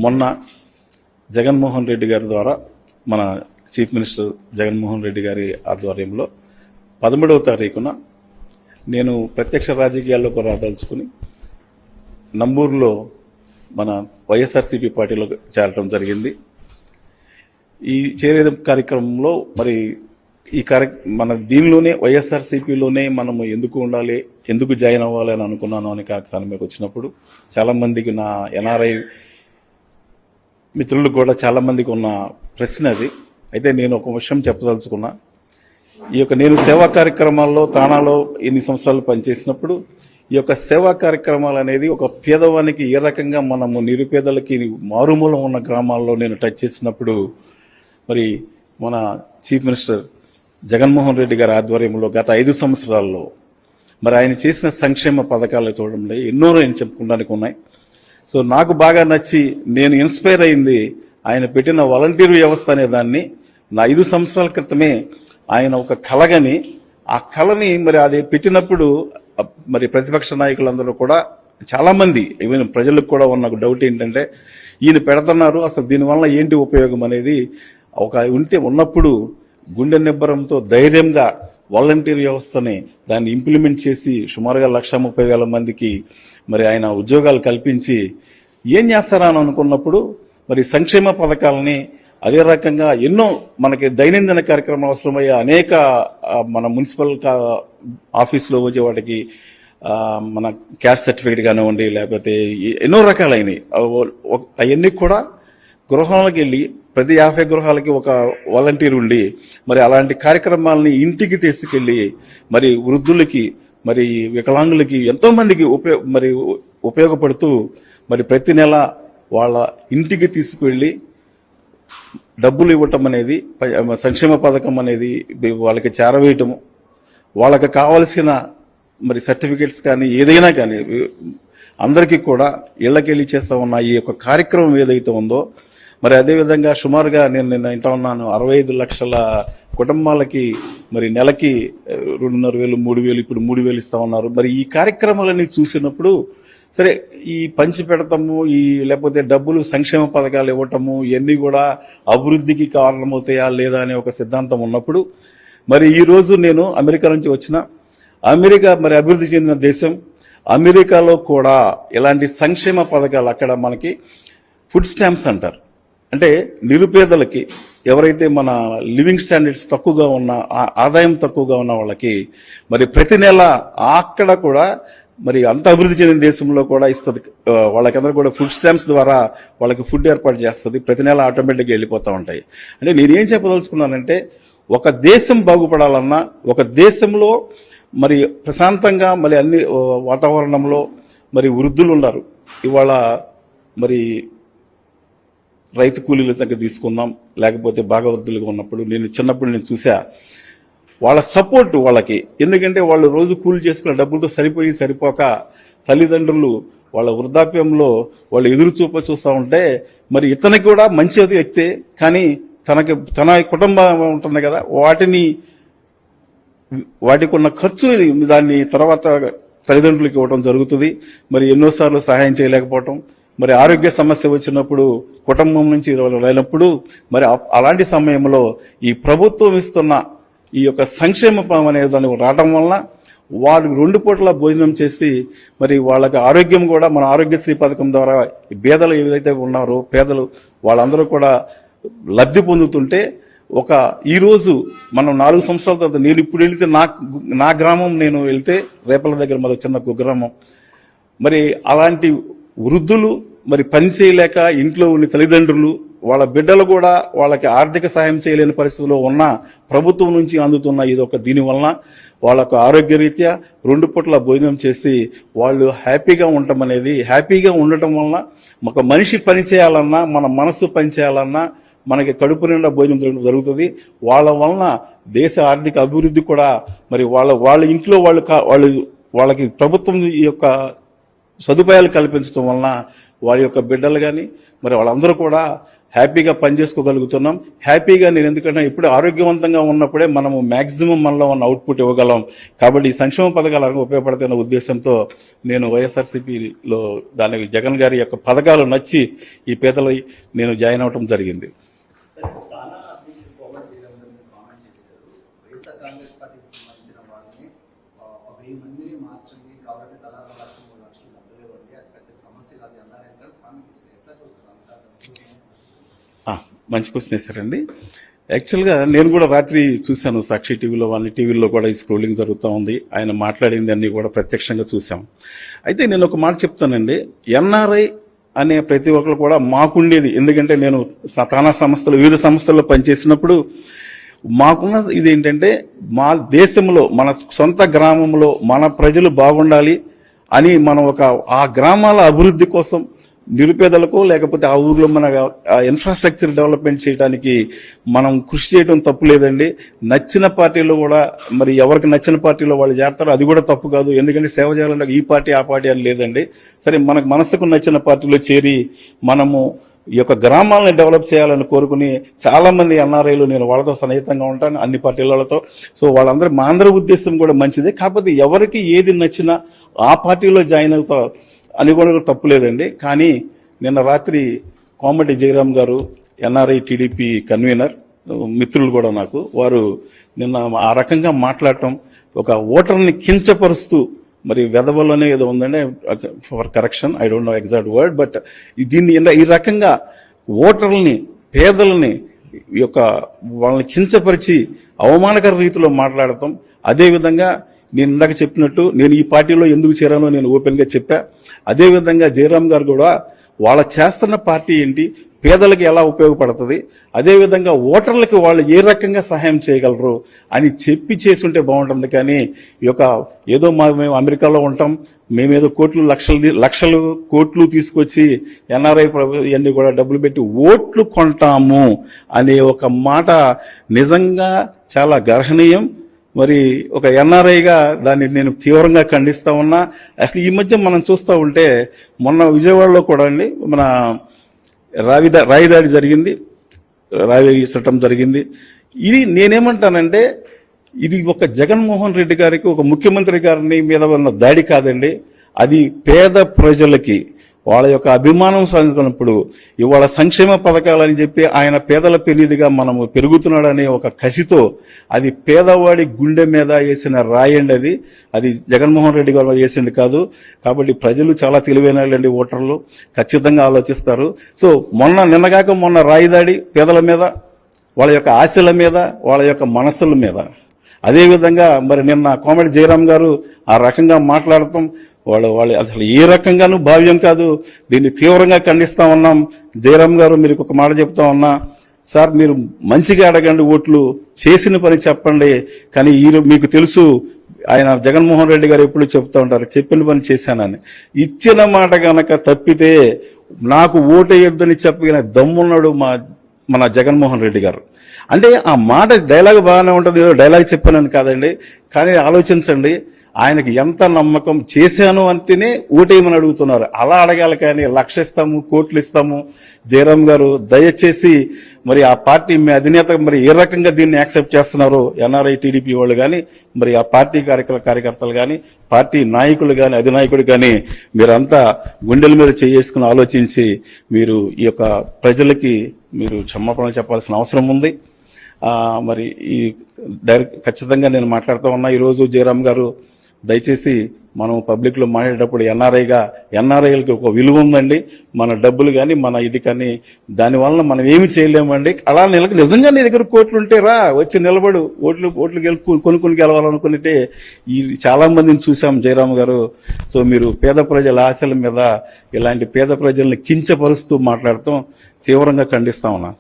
మొన్న జగన్మోహన్ రెడ్డి గారి ద్వారా మన చీఫ్ మినిస్టర్ జగన్మోహన్ రెడ్డి గారి ఆధ్వర్యంలో 13వ తారీఖున నేను ప్రత్యక్ష రాజకీయాల్లోకి రాదలుచుకుని నంబూరులో మన వైఎస్ఆర్సీపీ పార్టీలో చేరడం జరిగింది. ఈ చేరే కార్యక్రమంలో మరి మన దీనిలోనే వైఎస్ఆర్సీపీలోనే మనము ఎందుకు ఉండాలి, ఎందుకు జాయిన్ అవ్వాలి అని అనుకున్నాను అనే కార్యక్రమం మీకు వచ్చినప్పుడు చాలా మందికి, నా ఎన్ఆర్ఐ మిత్రులు కూడా చాలా మందికి ఉన్న ప్రశ్న అది. అయితే నేను ఒక విషయం చెప్పదలుచుకున్నా. ఈ యొక్క నేను సేవా కార్యక్రమాల్లో తానాలో ఎన్ని సంవత్సరాలు పనిచేసినప్పుడు ఈ యొక్క సేవా కార్యక్రమాలు అనేది ఒక పేదవానికి ఏ రకంగా మనము నిరుపేదలకి మారుమూలం ఉన్న గ్రామాల్లో నేను టచ్ చేసినప్పుడు మరి మన చీఫ్ మినిస్టర్ జగన్మోహన్ రెడ్డి గారి ఆధ్వర్యంలో గత 5 సంవత్సరాల్లో మరి ఆయన చేసిన సంక్షేమ పథకాలు చూడండి ఎన్నో నేను చెప్పుకోవడానికి ఉన్నాయి. సో నాకు బాగా నచ్చి నేను ఇన్స్పైర్ అయింది ఆయన పెట్టిన వాలంటీర్ వ్యవస్థ అనే దాన్ని. నా 5 సంవత్సరాల క్రితమే ఆయన ఒక కలగని ఆ కళని మరి అది పెట్టినప్పుడు మరి ప్రతిపక్ష నాయకులందరూ కూడా చాలా మంది, ఈవెన్ ప్రజలకు కూడా ఉన్న డౌట్ ఏంటంటే ఈయన పెడుతున్నారు, అసలు దీనివల్ల ఏంటి ఉపయోగం అనేది ఒక ఉన్నప్పుడు గుండె నిబ్బరంతో ధైర్యంగా వాలంటీర్ వ్యవస్థని దాన్ని ఇంప్లిమెంట్ చేసి సుమారుగా 1,30,000 మందికి మరి ఆయన ఉద్యోగాలు కల్పించి ఏం చేస్తారా అని అనుకున్నప్పుడు మరి సంక్షేమ పథకాలని అదే రకంగా ఎన్నో మనకి దైనందిన కార్యక్రమాలు అవసరమయ్యే అనేక మన మున్సిపల్ ఆఫీసులో వచ్చే వాటికి మన క్యాస్ట్ సర్టిఫికేట్ కానివ్వండి, లేకపోతే ఎన్నో రకాలైనవి అవన్నీ కూడా గృహాలకు వెళ్ళి ప్రతి 50 గృహాలకి ఒక వాలంటీర్ ఉండి మరి అలాంటి కార్యక్రమాలని ఇంటికి తీసుకెళ్లి మరి వృద్ధులకి మరి వికలాంగులకి ఎంతో మందికి ఉపయోగపడుతూ మరి ప్రతి నెల వాళ్ళ ఇంటికి తీసుకువెళ్ళి డబ్బులు ఇవ్వటం అనేది, సంక్షేమ పథకం అనేది వాళ్ళకి చేరవేయటము, వాళ్ళకి కావలసిన మరి సర్టిఫికేట్స్ కానీ ఏదైనా కానీ అందరికీ కూడా ఇళ్లకెళ్ళి చేస్తా ఉన్న ఈ యొక్క కార్యక్రమం ఏదైతే ఉందో మరి అదేవిధంగా సుమారుగా నేను నిన్న వింటా ఉన్నాను 65 లక్షల కుటుంబాలకి మరి నెలకి 2,500 3,000 ఇప్పుడు 3,000 ఇస్తా ఉన్నారు. మరి ఈ కార్యక్రమాలన్నీ చూసినప్పుడు సరే ఈ పంచి పెడతాము, ఈ లేకపోతే డబ్బులు సంక్షేమ పథకాలు ఇవ్వటము ఇవన్నీ కూడా అభివృద్ధికి కారణమవుతాయా లేదా అనే ఒక సిద్ధాంతం ఉన్నప్పుడు మరి ఈ రోజు నేను అమెరికా నుంచి వచ్చిన, అమెరికా మరి అభివృద్ధి చెందిన దేశం, అమెరికాలో కూడా ఇలాంటి సంక్షేమ పథకాలు అక్కడ మనకి ఫుడ్ స్టాంప్స్ అంటారు. అంటే నిరుపేదలకి ఎవరైతే మన లివింగ్ స్టాండర్డ్స్ తక్కువగా ఉన్న, ఆదాయం తక్కువగా ఉన్న వాళ్ళకి మరి ప్రతి నెల అక్కడ కూడా మరి అంత అభివృద్ధి చెందిన దేశంలో కూడా ఇస్తుంది. వాళ్ళకందరూ కూడా ఫుడ్ స్టాంప్స్ ద్వారా వాళ్ళకి ఫుడ్ ఏర్పాటు చేస్తుంది. ప్రతి నెల ఆటోమేటిక్గా వెళ్ళిపోతూ ఉంటాయి. అంటే నేనేం చెప్పదలుచుకున్నానంటే ఒక దేశం బాగుపడాలన్నా, ఒక దేశంలో మరి ప్రశాంతంగా మరి అన్ని వాతావరణంలో మరి వృద్ధులు ఉన్నారు. ఇవాళ మరి రైతు కూలీల దగ్గర తీసుకుందాం, లేకపోతే బాగా వృద్ధులుగా ఉన్నప్పుడు చిన్నప్పుడు నేను చూసా వాళ్ళ సపోర్ట్ వాళ్ళకి. ఎందుకంటే వాళ్ళు రోజు కూలి చేసుకున్న డబ్బులతో సరిపోక తల్లిదండ్రులు వాళ్ళ వృద్ధాప్యంలో వాళ్ళు ఎదురు చూస్తూ ఉంటే మరి ఇతనికి కూడా మంచి వ్యక్తే, కానీ తన కుటుంబం ఉంటుంది కదా వాటికి ఉన్న ఖర్చుని దాన్ని తర్వాత తల్లిదండ్రులకు ఇవ్వడం జరుగుతుంది. మరి ఎన్నోసార్లు సహాయం చేయలేకపోవటం, మరి ఆరోగ్య సమస్య వచ్చినప్పుడు కుటుంబం నుంచి వెళ్ళినప్పుడు మరి అలాంటి సమయంలో ఈ ప్రభుత్వం ఇస్తున్న ఈ యొక్క సంక్షేమం అనే దాన్ని రావడం వల్ల వాళ్ళు 2 పూటల భోజనం చేసి మరి వాళ్ళకి ఆరోగ్యం కూడా మన ఆరోగ్యశ్రీ పథకం ద్వారా పేదలు ఏదైతే ఉన్నారో పేదలు వాళ్ళందరూ కూడా లబ్ధి పొందుతుంటే ఈ రోజు మనం 4 సంవత్సరాల తర్వాత నేను ఇప్పుడు వెళితే నా గ్రామం నేను వెళ్తే రేపల దగ్గర మాది చిన్న కుగ్రామం. మరి అలాంటి వృద్ధులు మరి పని చేయలేక ఇంట్లో ఉన్న తల్లిదండ్రులు వాళ్ళ బిడ్డలు కూడా వాళ్ళకి ఆర్థిక సాయం చేయలేని పరిస్థితిలో ఉన్న ప్రభుత్వం నుంచి అందుతున్న దీనివలన వాళ్ళకు ఆరోగ్యరీత్యా 2 పూటల భోజనం చేసి వాళ్ళు హ్యాపీగా ఉండటం వలన ఒక మనిషి పని చేయాలన్నా, మన మనసు పని చేయాలన్నా మనకి కడుపు నిండా భోజనం జరుగుతుంది. వాళ్ళ వలన దేశ ఆర్థిక అభివృద్ధి కూడా మరి వాళ్ళ ఇంట్లో వాళ్ళకి ప్రభుత్వం ఈ యొక్క సదుపాయాలు కల్పించడం వలన వారి యొక్క బిడ్డలు కానీ మరి వాళ్ళందరూ కూడా హ్యాపీగా పనిచేసుకోగలుగుతున్నాం. హ్యాపీగా నేను ఎందుకంటే ఇప్పుడు ఆరోగ్యవంతంగా ఉన్నప్పుడే మనము మాక్సిమం మనలో ఉన్న అవుట్పుట్ ఇవ్వగలం. కాబట్టి ఈ సంక్షేమ పథకాలు ఉపయోగపడుతున్న ఉద్దేశంతో నేను వైఎస్ఆర్సీపీలో దానికి జగన్ గారి యొక్క పథకాలు నచ్చి ఈ పేదలు నేను జాయిన్ అవడం జరిగింది. మంచి క్వశ్చన్ వేశారండి. యాక్చువల్గా నేను కూడా రాత్రి చూశాను సాక్షి టీవీలో, వాళ్ళ టీవీలో కూడా ఈ స్క్రోలింగ్ జరుగుతూ ఉంది. ఆయన మాట్లాడింది అన్ని కూడా ప్రత్యక్షంగా చూసాం. అయితే నేను ఒక మాట చెప్తానండి, ఎన్ఆర్ఐ అనే ప్రతి ఒక్కరు కూడా మాకుండేది. ఎందుకంటే నేను తానా సంస్థలు వివిధ సంస్థల్లో పనిచేసినప్పుడు మాకున్న ఇది ఏంటంటే మా దేశంలో మన సొంత గ్రామంలో మన ప్రజలు బాగుండాలి అని మనం ఆ గ్రామాల అభివృద్ధి కోసం నిరుపేదలకు లేకపోతే ఆ ఊర్లో మన ఇన్ఫ్రాస్ట్రక్చర్ డెవలప్మెంట్ చేయడానికి మనం కృషి చేయడం తప్పు లేదండి. నచ్చిన పార్టీలో కూడా మరి ఎవరికి నచ్చిన పార్టీలో వాళ్ళు చేరతారో అది కూడా తప్పు కాదు. ఎందుకంటే సేవ చేయాలంటే ఈ పార్టీ ఆ పార్టీ అని లేదండి. సరే మనకు మనసుకు నచ్చిన పార్టీలో చేరి మనము ఈ యొక్క గ్రామాలను డెవలప్ చేయాలని కోరుకుని చాలా మంది ఎన్ఆర్ఐలు నేను వాళ్ళతో సన్నిహితంగా ఉంటాను, అన్ని పార్టీలతో. సో వాళ్ళందరూ మా అందరి ఉద్దేశం కూడా మంచిదే. కాకపోతే ఎవరికి ఏది నచ్చినా ఆ పార్టీలో జాయిన్ అవుతా అని కూడా తప్పు లేదండి. కానీ నిన్న రాత్రి కోమటి జయరాం గారు ఎన్ఆర్ఐ టీడీపీ కన్వీనర్ మిత్రులు కూడా నాకు, వారు నిన్న ఆ రకంగా మాట్లాడటం ఒక ఓటర్ని కించపరుస్తూ, మరి వెదవలోనే ఏదో ఉందండి, for correction, I don't know exact word, but దీన్ని ఈ రకంగా ఓటర్లని పేదలని వాళ్ళని కించపరిచి అవమానకర రీతిలో మాట్లాడటం. అదేవిధంగా నేను ఇందాక చెప్పినట్టు నేను ఈ పార్టీలో ఎందుకు చేరానో నేను ఓపెన్ గా చెప్పా. అదేవిధంగా జయరాం గారు కూడా వాళ్ళ చేస్తున్న పార్టీ ఏంటి, పేదలకు ఎలా ఉపయోగపడుతుంది, అదేవిధంగా ఓటర్లకు వాళ్ళు ఏ రకంగా సహాయం చేయగలరు అని చెప్పి చేసుంటే బాగుంటుంది. కానీ ఏదో మేము అమెరికాలో ఉంటాం, మేమేదో లక్షలు కోట్లు తీసుకొచ్చి ఎన్ఆర్ఐ ఇవన్నీ కూడా డబ్బులు పెట్టి ఓట్లు కొంటాము అనే ఒక మాట నిజంగా చాలా గర్హనీయం. మరి ఒక ఎన్ఆర్ఐగా దాన్ని నేను తీవ్రంగా ఖండిస్తా ఉన్నా. అసలు ఈ మధ్య మనం చూస్తూ ఉంటే మొన్న విజయవాడలో కూడా అండి మన రాయిదాడి జరిగింది, రాయి చట్టం జరిగింది. ఇది నేనేమంటానంటే ఇది ఒక జగన్మోహన్ రెడ్డి గారికి, ఒక ముఖ్యమంత్రి గారిని మీద ఉన్న దాడి కాదండి. అది పేద ప్రజలకి వాళ్ళ యొక్క అభిమానం సాధించినప్పుడు ఇవాళ సంక్షేమ పథకాలని చెప్పి ఆయన పేదల పెన్నిదిగా మనము పెరుగుతున్నాడనే ఒక కసితో అది పేదవాడి గుండె మీద వేసిన రాయండి. అది జగన్మోహన్ రెడ్డి గారు వేసింది కాదు. కాబట్టి ప్రజలు చాలా తెలివైన ఓటర్లు ఖచ్చితంగా ఆలోచిస్తారు. సో నిన్నగాక మొన్న రాయిదాడి పేదల మీద, వాళ్ళ యొక్క ఆశల మీద, వాళ్ళ యొక్క మనస్సుల మీద. అదేవిధంగా మరి నిన్న కోమటి జయరాం గారు ఆ రకంగా మాట్లాడటం వాళ్ళు అసలు ఏ రకంగానూ భావ్యం కాదు. దీన్ని తీవ్రంగా ఖండిస్తా ఉన్నాం. జయరాం గారు మీరు ఒక మాట చెప్తా ఉన్నా, సార్ మీరు మంచిగా అడగండి, ఓట్లు చేసిన పని చెప్పండి. కానీ మీకు తెలుసు ఆయన జగన్మోహన్ రెడ్డి గారు ఎప్పుడు చెప్తా ఉంటారు, చెప్పిన పని చేశానని. ఇచ్చిన మాట గనక తప్పితే నాకు ఓటేయొద్దని చెప్పిన దమ్మున్నాడు మన జగన్మోహన్ రెడ్డి గారు. అంటే ఆ మాట డైలాగ్ బాగానే ఉంటుంది, డైలాగ్ చెప్పానని కాదండి. కానీ ఆలోచించండి, ఆయనకి ఎంత నమ్మకం చేశాను అంటేనే ఓటేయమని అడుగుతున్నారు. అలా అడగాలి కానీ లక్ష ఇస్తాము, కోట్లు ఇస్తాము. జయరాం గారు దయచేసి మరి ఆ పార్టీ మీ అధినేత మరి ఏ రకంగా దీన్ని యాక్సెప్ట్ చేస్తున్నారో ఎన్ఆర్ఐ టీడీపీ వాళ్ళు కానీ, మరి ఆ పార్టీ కార్యకర్తలు కానీ, పార్టీ నాయకులు కానీ, అధినాయకుడు కానీ మీరంతా గుండెల మీద చేసుకుని ఆలోచించి మీరు ఈ యొక్క ప్రజలకి మీరు క్షమాపణలు చెప్పాల్సిన అవసరం ఉంది. మరి ఈ ఖచ్చితంగా నేను మాట్లాడుతూ ఉన్నా. ఈరోజు జయరాం గారు దయచేసి మనం పబ్లిక్ లో మాట్లాడేటప్పుడు ఎన్ఆర్ఐలకి ఒక విలువ ఉందండి. మన డబ్బులు కానీ మన ఇది కానీ దానివల్ల మనం ఏమి చేయలేమండి. అలా నిజంగా నీ దగ్గర కోట్లు ఉంటే రా, వచ్చి నిలబడు, ఓట్లు కొనుక్కొని గెలవాలనుకుంటే ఈ చాలా మందిని చూసాం జయరాం గారు. సో మీరు పేద ప్రజల ఆశల మీద ఇలాంటి పేద ప్రజల్ని కించపరుస్తూ మాట్లాడటం తీవ్రంగా ఖండిస్తా ఉన్నా.